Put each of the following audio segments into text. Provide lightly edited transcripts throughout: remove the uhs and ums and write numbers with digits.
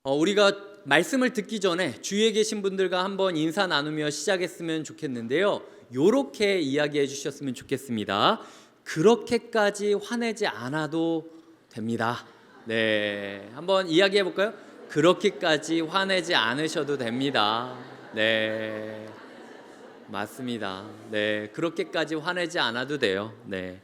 우리가 말씀을 듣기 전에 주위에 계신 분들과 한번 인사 나누며 시작했으면 좋겠는데요. 요렇게 이야기해 주셨으면 좋겠습니다. 그렇게까지 화내지 않아도 됩니다. 네, 한번 이야기해 볼까요? 그렇게까지 화내지 않으셔도 됩니다. 네, 맞습니다. 네, 그렇게까지 화내지 않아도 돼요. 네.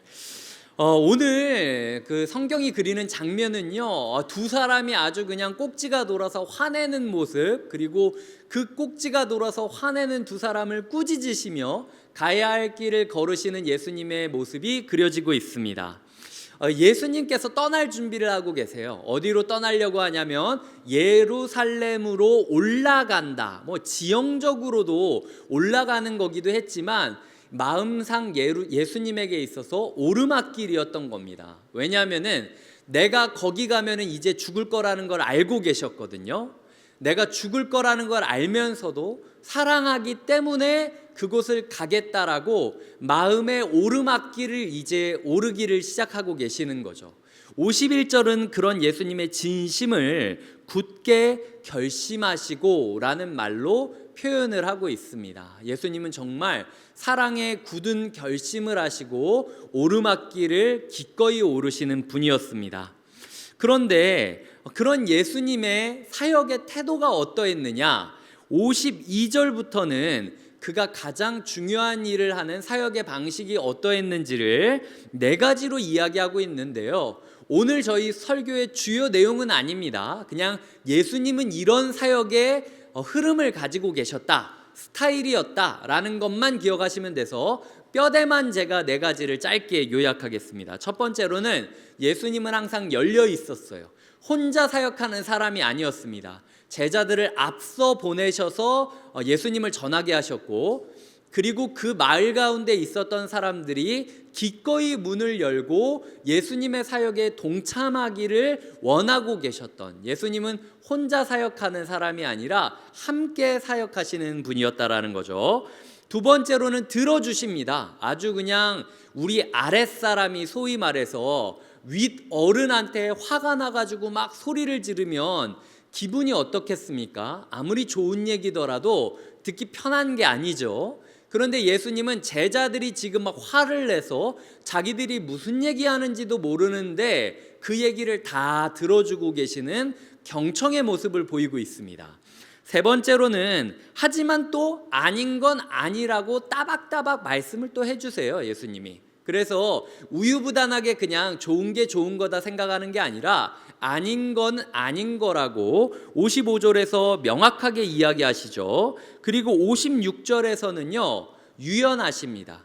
오늘 그 성경이 그리는 장면은요, 두 사람이 아주 그냥 꼭지가 돌아서 화내는 모습, 그리고 그 꼭지가 돌아서 화내는 두 사람을 꾸짖으시며 가야 할 길을 걸으시는 예수님의 모습이 그려지고 있습니다. 예수님께서 떠날 준비를 하고 계세요. 어디로 떠나려고 하냐면 예루살렘으로 올라간다. 뭐 지형적으로도 올라가는 거기도 했지만 마음상 예수님에게 있어서 오르막길이었던 겁니다. 왜냐하면은 내가 거기 가면은 이제 죽을 거라는 걸 알고 계셨거든요. 내가 죽을 거라는 걸 알면서도 사랑하기 때문에 그곳을 가겠다라고 마음의 오르막길을 이제 오르기를 시작하고 계시는 거죠. 51절은 그런 예수님의 진심을 굳게 결심하시고 라는 말로 표현을 하고 있습니다. 예수님은 정말 사랑에 굳은 결심을 하시고 오르막길을 기꺼이 오르시는 분이었습니다. 그런데 그런 예수님의 사역의 태도가 어떠했느냐? 52절부터는 그가 가장 중요한 일을 하는 사역의 방식이 어떠했는지를 네 가지로 이야기하고 있는데요. 오늘 저희 설교의 주요 내용은 아닙니다. 그냥 예수님은 이런 사역의 흐름을 가지고 계셨다, 스타일이었다라는 것만 기억하시면 돼서 뼈대만 제가 네 가지를 짧게 요약하겠습니다. 첫 번째로는 예수님은 항상 열려 있었어요. 혼자 사역하는 사람이 아니었습니다. 제자들을 앞서 보내셔서 예수님을 전하게 하셨고, 그리고 그 마을 가운데 있었던 사람들이 기꺼이 문을 열고 예수님의 사역에 동참하기를 원하고 계셨던, 예수님은 혼자 사역하는 사람이 아니라 함께 사역하시는 분이었다라는 거죠. 두 번째로는 들어주십니다. 아주 그냥 우리 아랫사람이 소위 말해서 윗 어른한테 화가 나가지고 막 소리를 지르면 기분이 어떻겠습니까? 아무리 좋은 얘기더라도 듣기 편한 게 아니죠. 그런데 예수님은 제자들이 지금 막 화를 내서 자기들이 무슨 얘기하는지도 모르는데 그 얘기를 다 들어주고 계시는 경청의 모습을 보이고 있습니다. 세 번째로는 하지만 또 아닌 건 아니라고 따박따박 말씀을 또 해주세요, 예수님이. 그래서 우유부단하게 그냥 좋은 게 좋은 거다 생각하는 게 아니라 아닌 건 아닌 거라고 55절에서 명확하게 이야기하시죠. 그리고 56절에서는요 유연하십니다.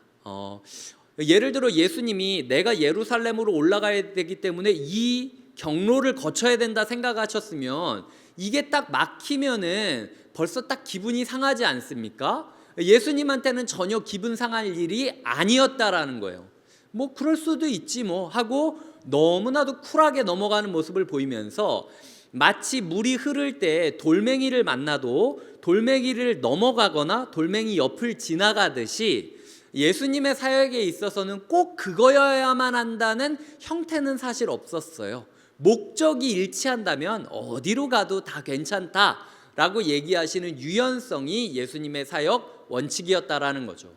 예를 들어 예수님이 내가 예루살렘으로 올라가야 되기 때문에 이 경로를 거쳐야 된다 생각하셨으면 이게 딱 막히면은 벌써 딱 기분이 상하지 않습니까? 예수님한테는 전혀 기분 상할 일이 아니었다라는 거예요. 뭐 그럴 수도 있지 뭐 하고 너무나도 쿨하게 넘어가는 모습을 보이면서 마치 물이 흐를 때 돌멩이를 만나도 돌멩이를 넘어가거나 돌멩이 옆을 지나가듯이 예수님의 사역에 있어서는 꼭 그거여야만 한다는 형태는 사실 없었어요. 목적이 일치한다면 어디로 가도 다 괜찮다라고 얘기하시는 유연성이 예수님의 사역 원칙이었다라는 거죠.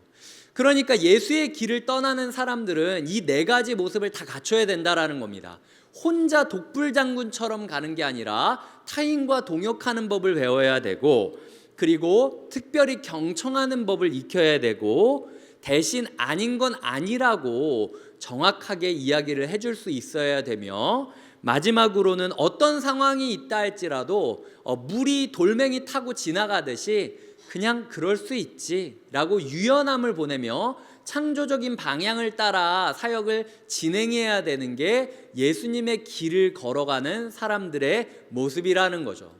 그러니까 예수의 길을 떠나는 사람들은 이 네 가지 모습을 다 갖춰야 된다라는 겁니다. 혼자 독불장군처럼 가는 게 아니라 타인과 동역하는 법을 배워야 되고, 그리고 특별히 경청하는 법을 익혀야 되고, 대신 아닌 건 아니라고 정확하게 이야기를 해줄 수 있어야 되며, 마지막으로는 어떤 상황이 있다 할지라도 물이 돌멩이 타고 지나가듯이 그냥 그럴 수 있지 라고 유연함을 보내며 창조적인 방향을 따라 사역을 진행해야 되는 게 예수님의 길을 걸어가는 사람들의 모습이라는 거죠.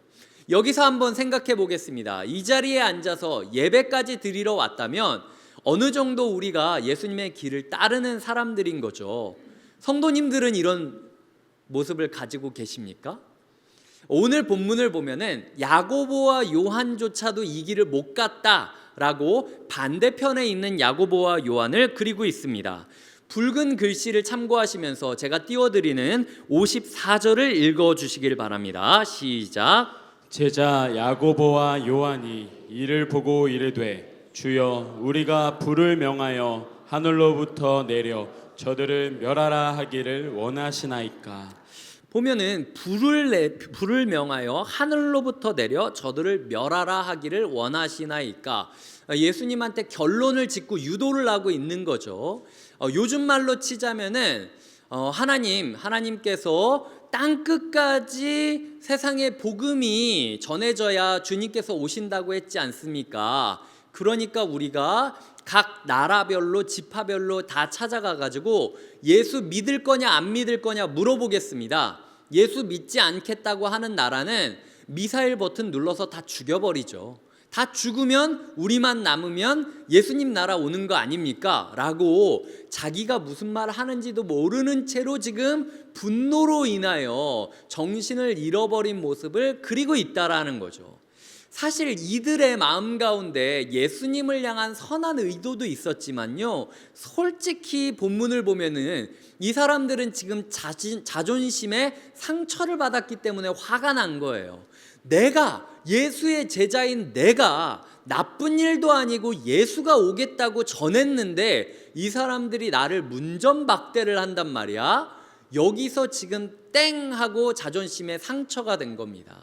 여기서 한번 생각해 보겠습니다. 이 자리에 앉아서 예배까지 드리러 왔다면 어느 정도 우리가 예수님의 길을 따르는 사람들인 거죠. 성도님들은 이런 모습을 가지고 계십니까? 오늘 본문을 보면은 야고보와 요한조차도 이 길을 못 갔다라고 반대편에 있는 야고보와 요한을 그리고 있습니다. 붉은 글씨를 참고하시면서 제가 띄워드리는 54절을 읽어주시길 바랍니다. 시작. 제자 야고보와 요한이 이를 보고 이르되 주여 우리가 불을 명하여 하늘로부터 내려 저들을 멸하라 하기를 원하시나이까. 보면은 불을 명하여 하늘로부터 내려 저들을 멸하라 하기를 원하시나이까. 예수님한테 결론을 짓고 유도를 하고 있는 거죠. 요즘 말로 치자면은 하나님께서 땅 끝까지 세상의 복음이 전해져야 주님께서 오신다고 했지 않습니까? 그러니까 우리가 각 나라별로 지파별로 다 찾아가 가지고 예수 믿을 거냐 안 믿을 거냐 물어보겠습니다. 예수 믿지 않겠다고 하는 나라는 미사일 버튼 눌러서 다 죽여버리죠. 다 죽으면 우리만 남으면 예수님 나라 오는 거 아닙니까? 라고 자기가 무슨 말 하는지도 모르는 채로 지금 분노로 인하여 정신을 잃어버린 모습을 그리고 있다라는 거죠. 사실 이들의 마음 가운데 예수님을 향한 선한 의도도 있었지만요, 솔직히 본문을 보면은 이 사람들은 지금 자존심에 상처를 받았기 때문에 화가 난 거예요. 내가 예수의 제자인 내가 나쁜 일도 아니고 예수가 오겠다고 전했는데 이 사람들이 나를 문전박대를 한단 말이야. 여기서 지금 땡 하고 자존심에 상처가 된 겁니다.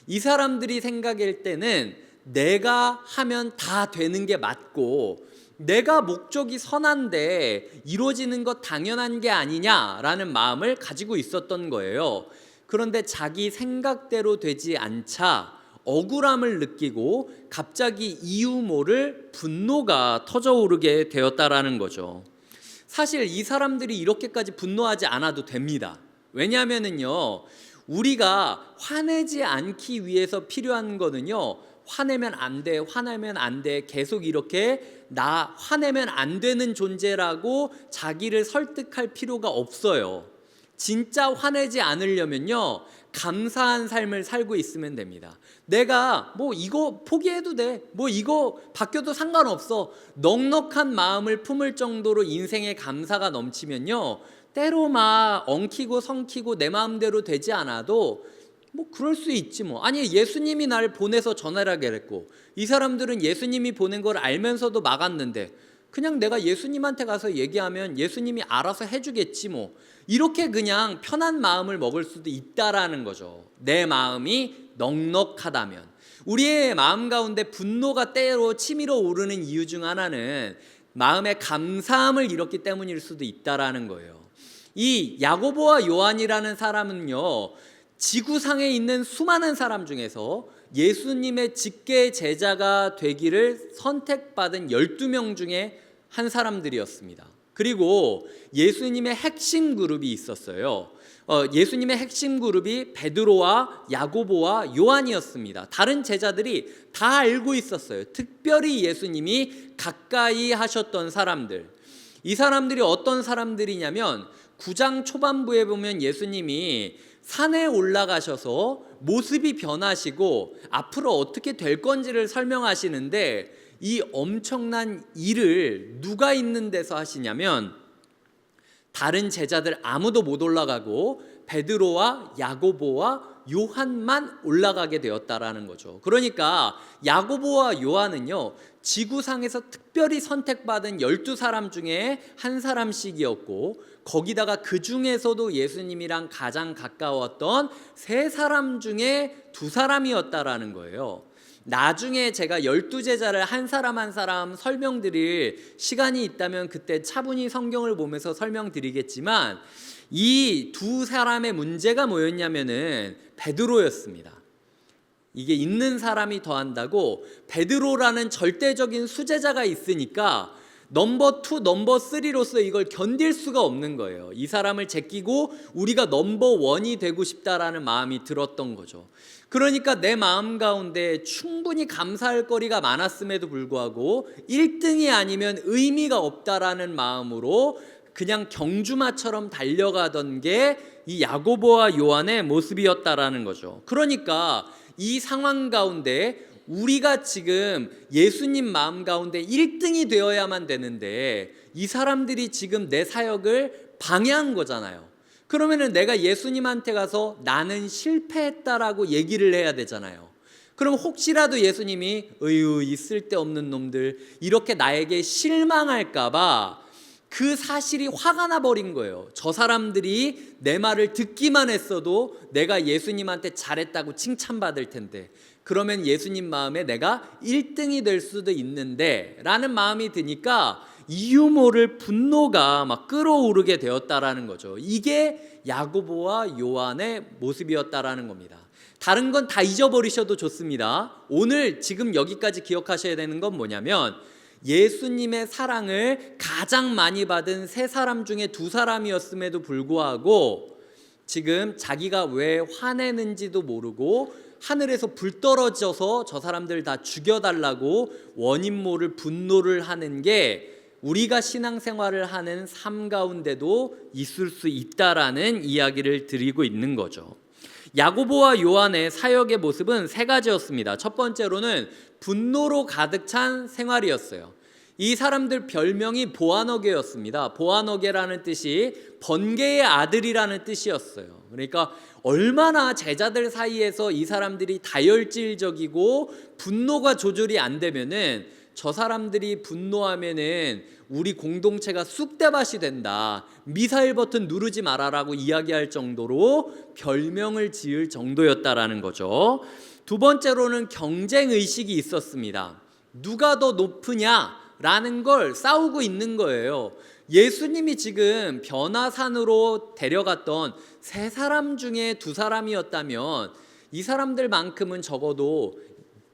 이 사람들이 생각할 때는 내가 하면 다 되는 게 맞고 내가 목적이 선한데 이루어지는 것 당연한 게 아니냐라는 마음을 가지고 있었던 거예요. 그런데 자기 생각대로 되지 않자 억울함을 느끼고 갑자기 이유 모를 분노가 터져오르게 되었다라는 거죠. 사실 이 사람들이 이렇게까지 분노하지 않아도 됩니다. 왜냐하면은요, 우리가 화내지 않기 위해서 필요한 거는요, 화내면 안 돼, 화내면 안 돼, 계속 이렇게 나 화내면 안 되는 존재라고 자기를 설득할 필요가 없어요. 진짜 화내지 않으려면요, 감사한 삶을 살고 있으면 됩니다. 내가 뭐 이거 포기해도 돼, 뭐 이거 바뀌어도 상관없어, 넉넉한 마음을 품을 정도로 인생에 감사가 넘치면요, 때로 막 엉키고 성키고 내 마음대로 되지 않아도 뭐 그럴 수 있지 뭐. 아니 예수님이 날 보내서 전하라 그랬고 이 사람들은 예수님이 보낸 걸 알면서도 막았는데 그냥 내가 예수님한테 가서 얘기하면 예수님이 알아서 해주겠지 뭐. 이렇게 그냥 편한 마음을 먹을 수도 있다라는 거죠. 내 마음이 넉넉하다면. 우리의 마음 가운데 분노가 때로 치밀어 오르는 이유 중 하나는 마음의 감사함을 잃었기 때문일 수도 있다라는 거예요. 이 야고보와 요한이라는 사람은요, 지구상에 있는 수많은 사람 중에서 예수님의 직계 제자가 되기를 선택받은 12명 중에 한 사람들이었습니다. 그리고 예수님의 핵심 그룹이 있었어요. 예수님의 핵심 그룹이 베드로와 야고보와 요한이었습니다. 다른 제자들이 다 알고 있었어요. 특별히 예수님이 가까이 하셨던 사람들. 이 사람들이 어떤 사람들이냐면 9장 초반부에 보면 예수님이 산에 올라가셔서 모습이 변하시고 앞으로 어떻게 될 건지를 설명하시는데 이 엄청난 일을 누가 있는 데서 하시냐면 다른 제자들 아무도 못 올라가고 베드로와 야고보와 요한만 올라가게 되었다라는 거죠. 그러니까 야고보와 요한은요, 지구상에서 특별히 선택받은 12사람 중에 한 사람씩이었고 거기다가 그 중에서도 예수님이랑 가장 가까웠던 3사람 중에 2사람이었다라는 거예요. 나중에 제가 12제자를 한 사람 한 사람 설명드릴 시간이 있다면 그때 차분히 성경을 보면서 설명드리겠지만 이 2사람의 문제가 뭐였냐면은 베드로였습니다. 이게 있는 사람이 더한다고 베드로라는 절대적인 수제자가 있으니까 넘버 2, 넘버 3로서 이걸 견딜 수가 없는 거예요. 이 사람을 제끼고 우리가 넘버 1이 되고 싶다라는 마음이 들었던 거죠. 그러니까 내 마음 가운데 충분히 감사할 거리가 많았음에도 불구하고 1등이 아니면 의미가 없다라는 마음으로 그냥 경주마처럼 달려가던 게 이 야고보와 요한의 모습이었다라는 거죠. 그러니까 이 상황 가운데 우리가 지금 예수님 마음 가운데 1등이 되어야만 되는데 이 사람들이 지금 내 사역을 방해한 거잖아요. 그러면은 내가 예수님한테 가서 나는 실패했다라고 얘기를 해야 되잖아요. 그럼 혹시라도 예수님이 으유 이 쓸데없는 놈들 이렇게 나에게 실망할까봐 그 사실이 화가 나버린 거예요. 저 사람들이 내 말을 듣기만 했어도 내가 예수님한테 잘했다고 칭찬받을 텐데, 그러면 예수님 마음에 내가 1등이 될 수도 있는데 라는 마음이 드니까 이유 모를 분노가 막 끌어오르게 되었다라는 거죠. 이게 야고보와 요한의 모습이었다라는 겁니다. 다른 건 다 잊어버리셔도 좋습니다. 오늘 지금 여기까지 기억하셔야 되는 건 뭐냐면, 예수님의 사랑을 가장 많이 받은 세 사람 중에 두 사람이었음에도 불구하고 지금 자기가 왜 화내는지도 모르고 하늘에서 불 떨어져서 저 사람들 다 죽여달라고 원인 모를 분노를 하는 게 우리가 신앙생활을 하는 삶 가운데도 있을 수 있다라는 이야기를 드리고 있는 거죠. 야고보와 요한의 사역의 모습은 세 가지였습니다. 첫 번째로는 분노로 가득 찬 생활이었어요. 이 사람들 별명이 보아너게였습니다. 보아너게라는 뜻이 번개의 아들이라는 뜻이었어요. 그러니까 얼마나 제자들 사이에서 이 사람들이 다혈질적이고 분노가 조절이 안 되면은, 저 사람들이 분노하면은 우리 공동체가 쑥대밭이 된다, 미사일 버튼 누르지 말아라고 이야기할 정도로 별명을 지을 정도였다라는 거죠. 두 번째로는 경쟁 의식이 있었습니다. 누가 더 높으냐라는 걸 싸우고 있는 거예요. 예수님이 지금 변화산으로 데려갔던 세 사람 중에 두 사람이었다면 이 사람들만큼은 적어도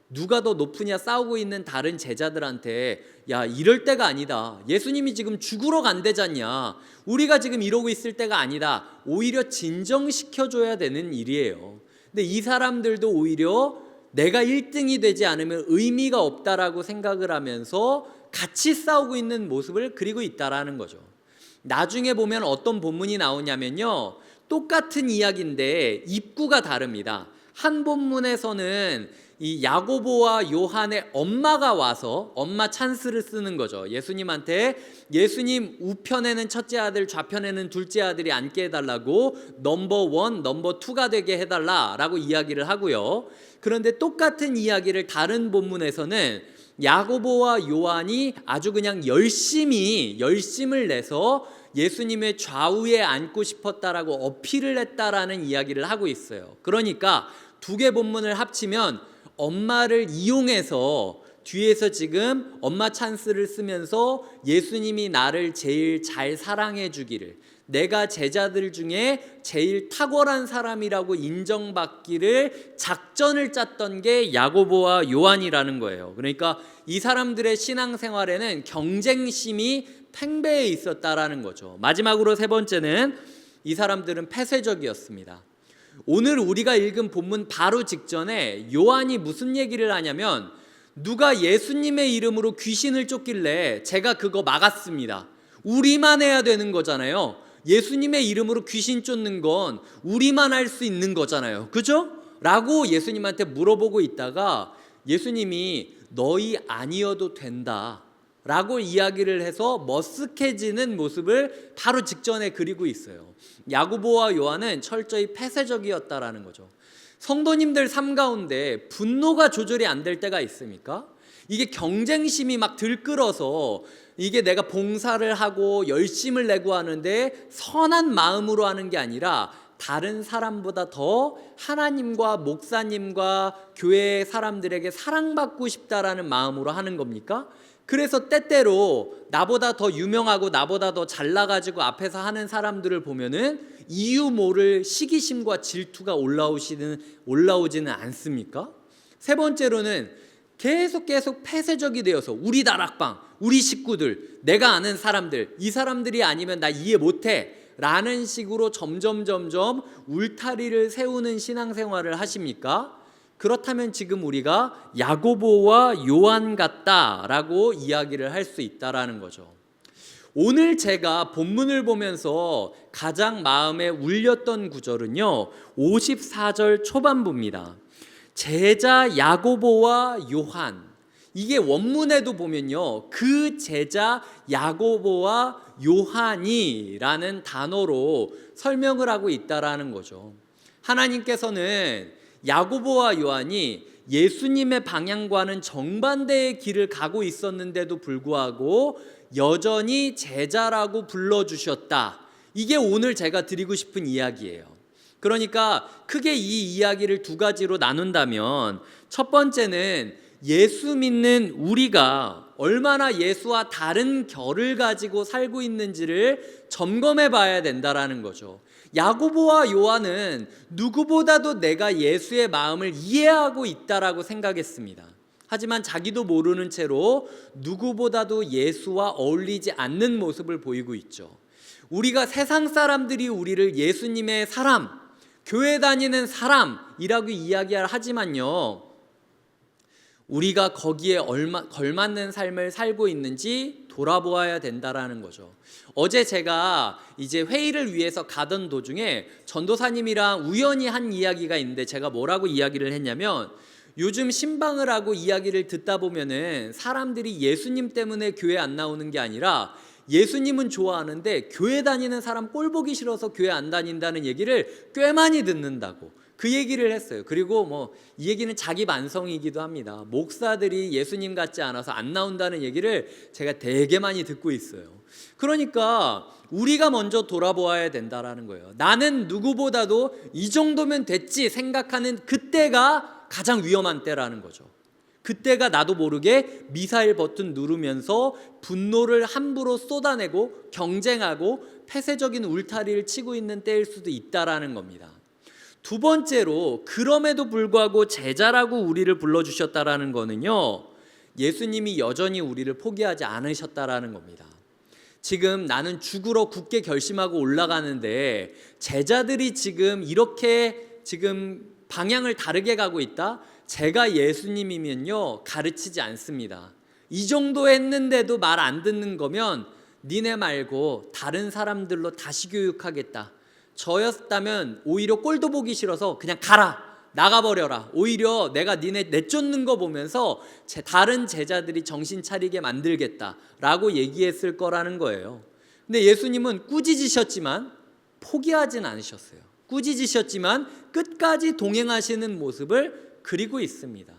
누가 더 높으냐 싸우고 있는 다른 제자들한테 야 이럴 때가 아니다, 예수님이 지금 죽으러 간대잖냐, 우리가 지금 이러고 있을 때가 아니다, 오히려 진정시켜줘야 되는 일이에요. 근데 이 사람들도 오히려 내가 1등이 되지 않으면 의미가 없다라고 생각을 하면서 같이 싸우고 있는 모습을 그리고 있다라는 거죠. 나중에 보면 어떤 본문이 나오냐면요, 똑같은 이야기인데 입구가 다릅니다. 한 본문에서는 이 야고보와 요한의 엄마가 와서 엄마 찬스를 쓰는 거죠. 예수님한테 예수님 우편에는 첫째 아들, 좌편에는 둘째 아들이 앉게 해달라고 넘버 원, 넘버 투가 되게 해달라라고 이야기를 하고요. 그런데 똑같은 이야기를 다른 본문에서는 야고보와 요한이 아주 그냥 열심을 내서 예수님의 좌우에 앉고 싶었다라고 어필을 했다라는 이야기를 하고 있어요. 그러니까 두 개 본문을 합치면 엄마를 이용해서 뒤에서 지금 엄마 찬스를 쓰면서 예수님이 나를 제일 잘 사랑해 주기를, 내가 제자들 중에 제일 탁월한 사람이라고 인정받기를 작전을 짰던 게 야고보와 요한이라는 거예요. 그러니까 이 사람들의 신앙생활에는 경쟁심이 팽배해 있었다라는 거죠. 마지막으로 세 번째는 이 사람들은 폐쇄적이었습니다. 오늘 우리가 읽은 본문 바로 직전에 요한이 무슨 얘기를 하냐면, 누가 예수님의 이름으로 귀신을 쫓길래 제가 그거 막았습니다. 우리만 해야 되는 거잖아요. 예수님의 이름으로 귀신 쫓는 건 우리만 할 수 있는 거잖아요. 그죠? 라고 예수님한테 물어보고 있다가 예수님이 너희 아니어도 된다 라고 이야기를 해서 머쓱해지는 모습을 바로 직전에 그리고 있어요. 야고보와 요한은 철저히 폐쇄적이었다라는 거죠. 성도님들 삶 가운데 분노가 조절이 안 될 때가 있습니까? 이게 경쟁심이 막 들끓어서 이게 내가 봉사를 하고 열심을 내고 하는데 선한 마음으로 하는 게 아니라 다른 사람보다 더 하나님과 목사님과 교회 사람들에게 사랑받고 싶다라는 마음으로 하는 겁니까? 그래서 때때로 나보다 더 유명하고 나보다 더 잘나가지고 앞에서 하는 사람들을 보면은 이유 모를 시기심과 질투가 올라오지는 않습니까? 세 번째로는 계속 폐쇄적이 되어서 우리 다락방, 우리 식구들, 내가 아는 사람들, 이 사람들이 아니면 나 이해 못해 라는 식으로 점점 울타리를 세우는 신앙생활을 하십니까? 그렇다면 지금 우리가 야고보와 요한 같다라고 이야기를 할 수 있다라는 거죠. 오늘 제가 본문을 보면서 가장 마음에 울렸던 구절은요, 54절 초반부입니다. 제자 야고보와 요한, 이게 원문에도 보면요, 그 제자 야고보와 요한이라는 단어로 설명을 하고 있다라는 거죠. 하나님께서는 야고보와 요한이 예수님의 방향과는 정반대의 길을 가고 있었는데도 불구하고 여전히 제자라고 불러주셨다. 이게 오늘 제가 드리고 싶은 이야기예요. 그러니까 크게 이 이야기를 두 가지로 나눈다면, 첫 번째는 예수 믿는 우리가 얼마나 예수와 다른 결을 가지고 살고 있는지를 점검해 봐야 된다라는 거죠. 야고보와 요한은 누구보다도 내가 예수의 마음을 이해하고 있다라고 생각했습니다. 하지만 자기도 모르는 채로 누구보다도 예수와 어울리지 않는 모습을 보이고 있죠. 우리가 세상 사람들이 우리를 예수님의 사람, 교회 다니는 사람이라고 이야기를 하지만요, 우리가 거기에 걸맞는 삶을 살고 있는지 돌아보아야 된다라는 거죠. 어제 제가 이제 회의를 위해서 가던 도중에 전도사님이랑 우연히 한 이야기가 있는데, 제가 뭐라고 이야기를 했냐면, 요즘 신방을 하고 이야기를 듣다 보면은 사람들이 예수님 때문에 교회 안 나오는 게 아니라 예수님은 좋아하는데 교회 다니는 사람 꼴 보기 싫어서 교회 안 다닌다는 얘기를 꽤 많이 듣는다고 그 얘기를 했어요. 그리고 이 얘기는 자기 반성이기도 합니다. 목사들이 예수님 같지 않아서 안 나온다는 얘기를 제가 되게 많이 듣고 있어요. 그러니까 우리가 먼저 돌아보아야 된다라는 거예요. 나는 누구보다도 이 정도면 됐지 생각하는 그때가 가장 위험한 때라는 거죠. 그때가 나도 모르게 미사일 버튼 누르면서 분노를 함부로 쏟아내고 경쟁하고 폐쇄적인 울타리를 치고 있는 때일 수도 있다라는 겁니다. 두 번째로, 그럼에도 불구하고 제자라고 우리를 불러주셨다라는 거는요, 예수님이 여전히 우리를 포기하지 않으셨다라는 겁니다. 지금 나는 죽으러 굳게 결심하고 올라가는데 제자들이 지금 이렇게 방향을 다르게 가고 있다? 제가 예수님이면요, 가르치지 않습니다. 이 정도 했는데도 말 안 듣는 거면 니네 말고 다른 사람들로 다시 교육하겠다. 저였다면 오히려 꼴도 보기 싫어서 그냥 가라, 나가버려라. 오히려 내가 니네 내쫓는 거 보면서 다른 제자들이 정신 차리게 만들겠다라고 얘기했을 거라는 거예요. 근데 예수님은 꾸짖으셨지만 포기하진 않으셨어요. 꾸짖으셨지만 끝까지 동행하시는 모습을 그리고 있습니다.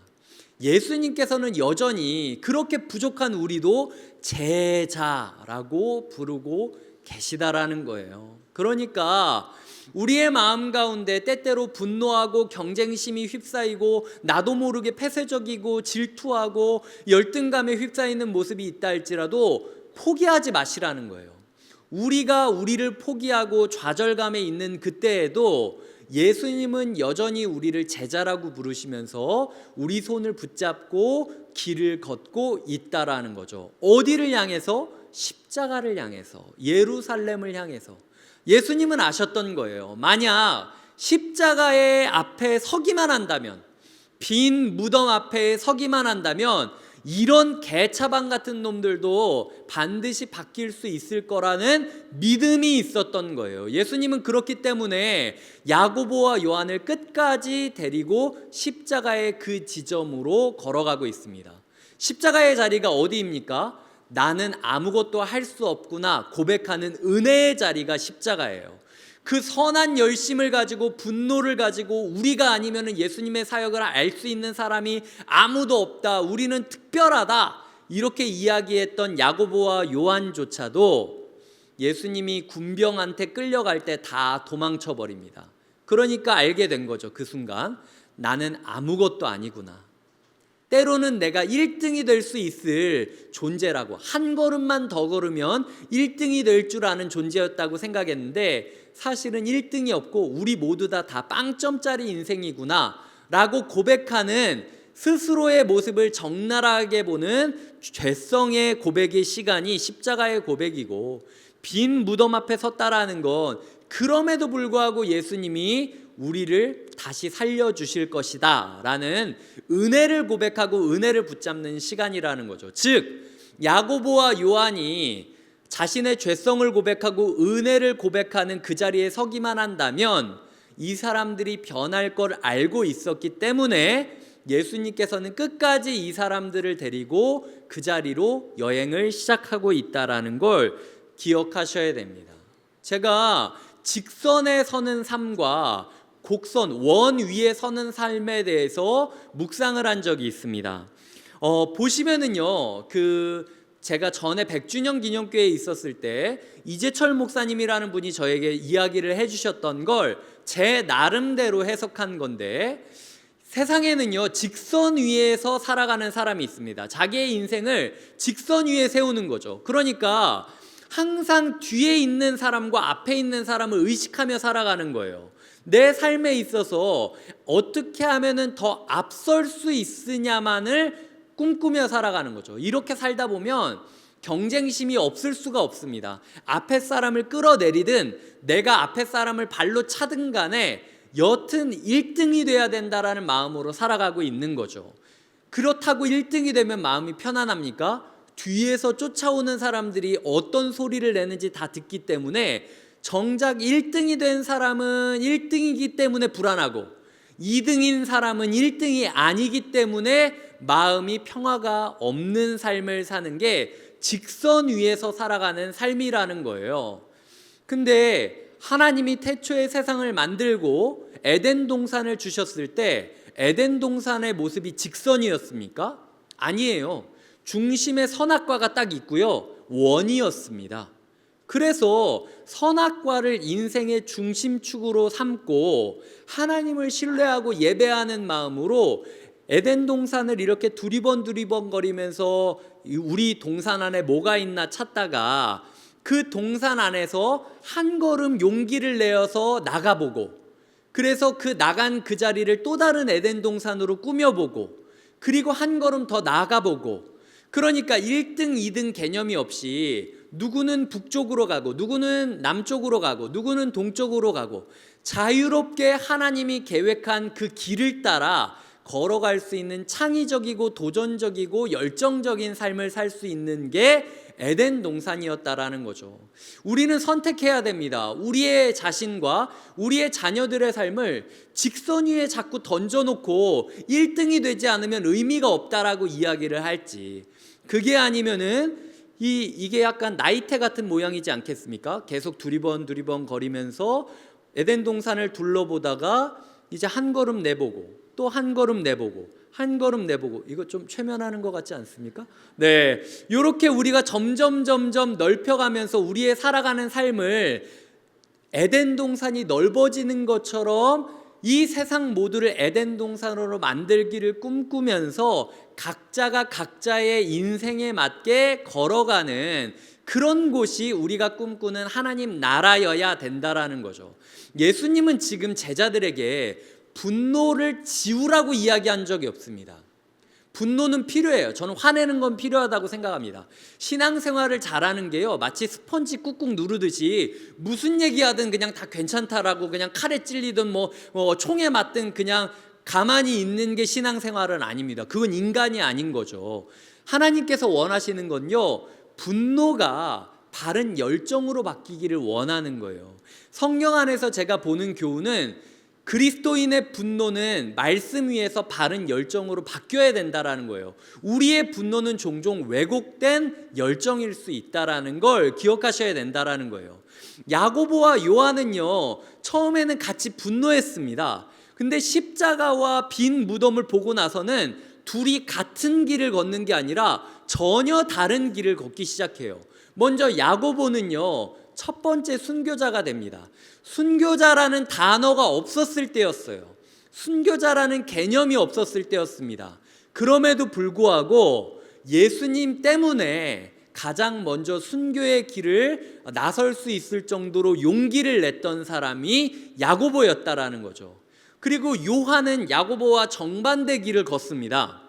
예수님께서는 여전히 그렇게 부족한 우리도 제자라고 부르고 계시다라는 거예요. 그러니까 우리의 마음 가운데 때때로 분노하고 경쟁심이 휩싸이고 나도 모르게 폐쇄적이고 질투하고 열등감에 휩싸이는 모습이 있다 할지라도 포기하지 마시라는 거예요. 우리가 우리를 포기하고 좌절감에 있는 그때에도 예수님은 여전히 우리를 제자라고 부르시면서 우리 손을 붙잡고 길을 걷고 있다라는 거죠. 어디를 향해서? 십자가를 향해서, 예루살렘을 향해서. 예수님은 아셨던 거예요. 만약 십자가의 앞에 서기만 한다면, 빈 무덤 앞에 서기만 한다면 이런 개차방 같은 놈들도 반드시 바뀔 수 있을 거라는 믿음이 있었던 거예요. 예수님은 그렇기 때문에 야고보와 요한을 끝까지 데리고 십자가의 그 지점으로 걸어가고 있습니다. 십자가의 자리가 어디입니까? 나는 아무것도 할 수 없구나 고백하는 은혜의 자리가 십자가예요. 그 선한 열심을 가지고 분노를 가지고 우리가 아니면 예수님의 사역을 알 수 있는 사람이 아무도 없다, 우리는 특별하다, 이렇게 이야기했던 야고보와 요한조차도 예수님이 군병한테 끌려갈 때 다 도망쳐 버립니다. 그러니까 알게 된 거죠. 그 순간 나는 아무것도 아니구나. 때로는 내가 1등이 될 수 있을 존재라고, 한 걸음만 더 걸으면 1등이 될 줄 아는 존재였다고 생각했는데 사실은 1등이 없고 우리 모두 다 빵점짜리 인생이구나 라고 고백하는, 스스로의 모습을 적나라하게 보는 죄성의 고백의 시간이 십자가의 고백이고, 빈 무덤 앞에 섰다라는 건 그럼에도 불구하고 예수님이 우리를 다시 살려주실 것이다 라는 은혜를 고백하고 은혜를 붙잡는 시간이라는 거죠. 즉 야고보와 요한이 자신의 죄성을 고백하고 은혜를 고백하는 그 자리에 서기만 한다면 이 사람들이 변할 걸 알고 있었기 때문에 예수님께서는 끝까지 이 사람들을 데리고 그 자리로 여행을 시작하고 있다라는 걸 기억하셔야 됩니다. 제가 직선에 서는 삶과 곡선, 원 위에 서는 삶에 대해서 묵상을 한 적이 있습니다. 보시면은요, 제가 전에 100주년 기념교회에 있었을 때 이재철 목사님이라는 분이 저에게 이야기를 해주셨던 걸 제 나름대로 해석한 건데, 세상에는요 직선 위에서 살아가는 사람이 있습니다. 자기의 인생을 직선 위에 세우는 거죠. 그러니까 항상 뒤에 있는 사람과 앞에 있는 사람을 의식하며 살아가는 거예요. 내 삶에 있어서 어떻게 하면은 더 앞설 수 있으냐만을 꿈꾸며 살아가는 거죠. 이렇게 살다 보면 경쟁심이 없을 수가 없습니다. 앞에 사람을 끌어내리든 내가 앞에 사람을 발로 차든 간에 여튼 1등이 돼야 된다라는 마음으로 살아가고 있는 거죠. 그렇다고 1등이 되면 마음이 편안합니까? 뒤에서 쫓아오는 사람들이 어떤 소리를 내는지 다 듣기 때문에 정작 1등이 된 사람은 1등이기 때문에 불안하고 2등인 사람은 1등이 아니기 때문에 마음이 평화가 없는 삶을 사는 게 직선 위에서 살아가는 삶이라는 거예요. 근데 하나님이 태초에 세상을 만들고 에덴 동산을 주셨을 때 에덴 동산의 모습이 직선이었습니까? 아니에요. 중심에 선악과가 딱 있고요, 원이었습니다. 그래서 선악과를 인생의 중심축으로 삼고 하나님을 신뢰하고 예배하는 마음으로 에덴 동산을 이렇게 두리번 거리면서 우리 동산 안에 뭐가 있나 찾다가 그 동산 안에서 한 걸음 용기를 내어서 나가보고, 그래서 그 나간 그 자리를 또 다른 에덴 동산으로 꾸며보고, 그리고 한 걸음 더 나가보고, 그러니까 1등, 2등 개념이 없이 누구는 북쪽으로 가고 누구는 남쪽으로 가고 누구는 동쪽으로 가고 자유롭게 하나님이 계획한 그 길을 따라 걸어갈 수 있는 창의적이고 도전적이고 열정적인 삶을 살 수 있는 게 에덴 동산이었다라는 거죠. 우리는 선택해야 됩니다. 우리의 자신과 우리의 자녀들의 삶을 직선 위에 자꾸 던져놓고 1등이 되지 않으면 의미가 없다라고 이야기를 할지, 그게 아니면은 이게 약간 나이테 같은 모양이지 않겠습니까? 계속 두리번 거리면서 에덴 동산을 둘러보다가 이제 한 걸음 내보고 또 한 걸음 내보고 한 걸음 내보고, 이거 좀 최면하는 것 같지 않습니까? 네, 이렇게 우리가 점점 넓혀가면서 우리의 살아가는 삶을 에덴 동산이 넓어지는 것처럼 이 세상 모두를 에덴 동산으로 만들기를 꿈꾸면서 각자가 각자의 인생에 맞게 걸어가는 그런 곳이 우리가 꿈꾸는 하나님 나라여야 된다라는 거죠. 예수님은 지금 제자들에게 분노를 지우라고 이야기한 적이 없습니다. 분노는 필요해요. 저는 화내는 건 필요하다고 생각합니다. 신앙생활을 잘하는 게요, 마치 스펀지 꾹꾹 누르듯이 무슨 얘기하든 그냥 다 괜찮다라고 그냥 칼에 찔리든 총에 맞든 그냥 가만히 있는 게 신앙생활은 아닙니다. 그건 인간이 아닌 거죠. 하나님께서 원하시는 건요, 분노가 바른 열정으로 바뀌기를 원하는 거예요. 성령 안에서 제가 보는 교훈은 그리스도인의 분노는 말씀 위에서 바른 열정으로 바뀌어야 된다라는 거예요. 우리의 분노는 종종 왜곡된 열정일 수 있다라는 걸 기억하셔야 된다라는 거예요. 야고보와 요한은요, 처음에는 같이 분노했습니다. 근데 십자가와 빈 무덤을 보고 나서는 둘이 같은 길을 걷는 게 아니라 전혀 다른 길을 걷기 시작해요. 먼저 야고보는요, 첫 번째 순교자가 됩니다. 순교자라는 단어가 없었을 때였어요. 순교자라는 개념이 없었을 때였습니다. 그럼에도 불구하고 예수님 때문에 가장 먼저 순교의 길을 나설 수 있을 정도로 용기를 냈던 사람이 야고보였다라는 거죠. 그리고 요한은 야고보와 정반대 길을 걷습니다.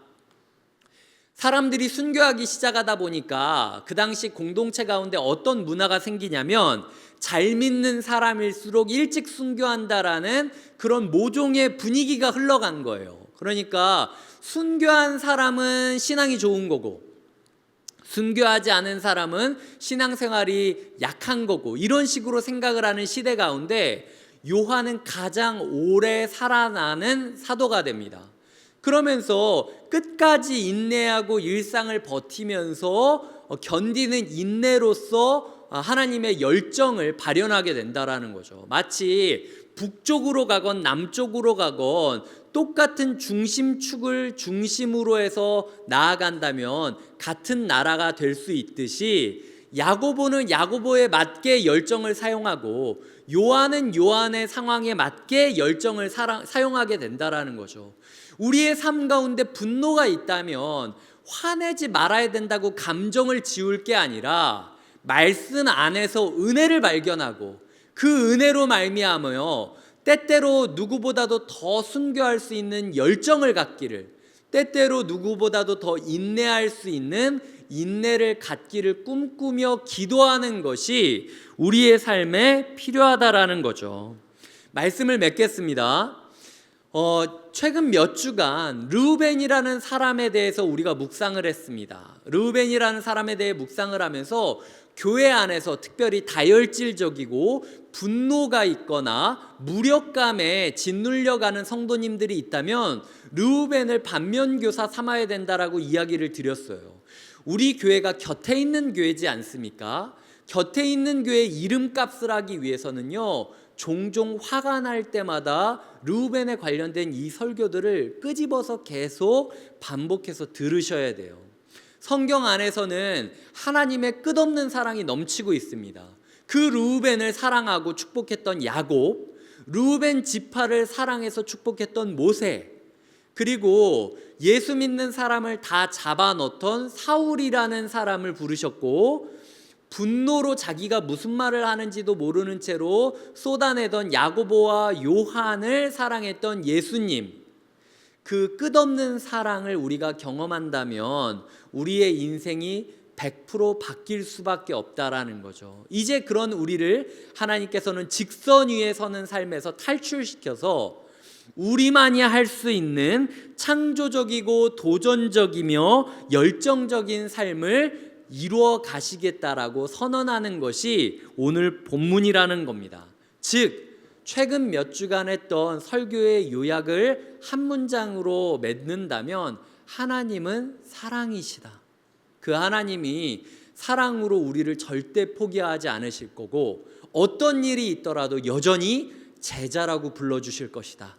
사람들이 순교하기 시작하다 보니까 그 당시 공동체 가운데 어떤 문화가 생기냐면, 잘 믿는 사람일수록 일찍 순교한다라는 그런 모종의 분위기가 흘러간 거예요. 그러니까 순교한 사람은 신앙이 좋은 거고 순교하지 않은 사람은 신앙생활이 약한 거고, 이런 식으로 생각을 하는 시대 가운데 요한은 가장 오래 살아나는 사도가 됩니다. 그러면서 끝까지 인내하고 일상을 버티면서 견디는 인내로서 하나님의 열정을 발현하게 된다라는 거죠. 마치 북쪽으로 가건 남쪽으로 가건 똑같은 중심축을 중심으로 해서 나아간다면 같은 나라가 될 수 있듯이, 야고보는 야고보에 맞게 열정을 사용하고 요한은 요한의 상황에 맞게 열정을 사용하게 된다라는 거죠. 우리의 삶 가운데 분노가 있다면 화내지 말아야 된다고 감정을 지울 게 아니라 말씀 안에서 은혜를 발견하고 그 은혜로 말미암아 때때로 누구보다도 더 순교할 수 있는 열정을 갖기를, 때때로 누구보다도 더 인내할 수 있는 인내를 갖기를 꿈꾸며 기도하는 것이 우리의 삶에 필요하다라는 거죠. 말씀을 맺겠습니다. 최근 몇 주간 르우벤이라는 사람에 대해서 우리가 묵상을 했습니다. 르우벤이라는 사람에 대해 묵상을 하면서 교회 안에서 특별히 다혈질적이고 분노가 있거나 무력감에 짓눌려가는 성도님들이 있다면 르우벤을 반면교사 삼아야 된다라고 이야기를 드렸어요. 우리 교회가 곁에 있는 교회지 않습니까? 곁에 있는 교회의 이름값을 하기 위해서는요, 종종 화가 날 때마다 르우벤에 관련된 이 설교들을 끄집어서 계속 반복해서 들으셔야 돼요. 성경 안에서는 하나님의 끝없는 사랑이 넘치고 있습니다. 그 르우벤을 사랑하고 축복했던 야곱, 르우벤 지파를 사랑해서 축복했던 모세, 그리고 예수 믿는 사람을 다 잡아넣던 사울이라는 사람을 부르셨고, 분노로 자기가 무슨 말을 하는지도 모르는 채로 쏟아내던 야고보와 요한을 사랑했던 예수님, 그 끝없는 사랑을 우리가 경험한다면 우리의 인생이 100% 바뀔 수밖에 없다라는 거죠. 이제 그런 우리를 하나님께서는 직선 위에 서는 삶에서 탈출시켜서 우리만이 할 수 있는 창조적이고 도전적이며 열정적인 삶을 이루어 가시겠다라고 선언하는 것이 오늘 본문이라는 겁니다. 즉, 최근 몇 주간 했던 설교의 요약을 한 문장으로 맺는다면 하나님은 사랑이시다. 그 하나님이 사랑으로 우리를 절대 포기하지 않으실 거고, 어떤 일이 있더라도 여전히 제자라고 불러주실 것이다.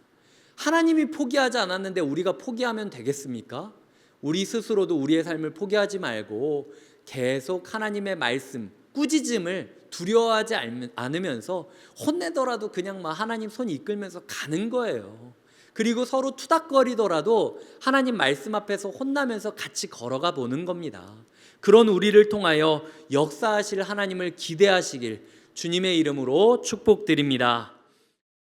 하나님이 포기하지 않았는데 우리가 포기하면 되겠습니까? 우리 스스로도 우리의 삶을 포기하지 말고 계속 하나님의 말씀, 꾸짖음을 두려워하지 않으면서 혼내더라도 그냥 막 하나님 손 이끌면서 가는 거예요. 그리고 서로 투닥거리더라도 하나님 말씀 앞에서 혼나면서 같이 걸어가 보는 겁니다. 그런 우리를 통하여 역사하실 하나님을 기대하시길 주님의 이름으로 축복드립니다.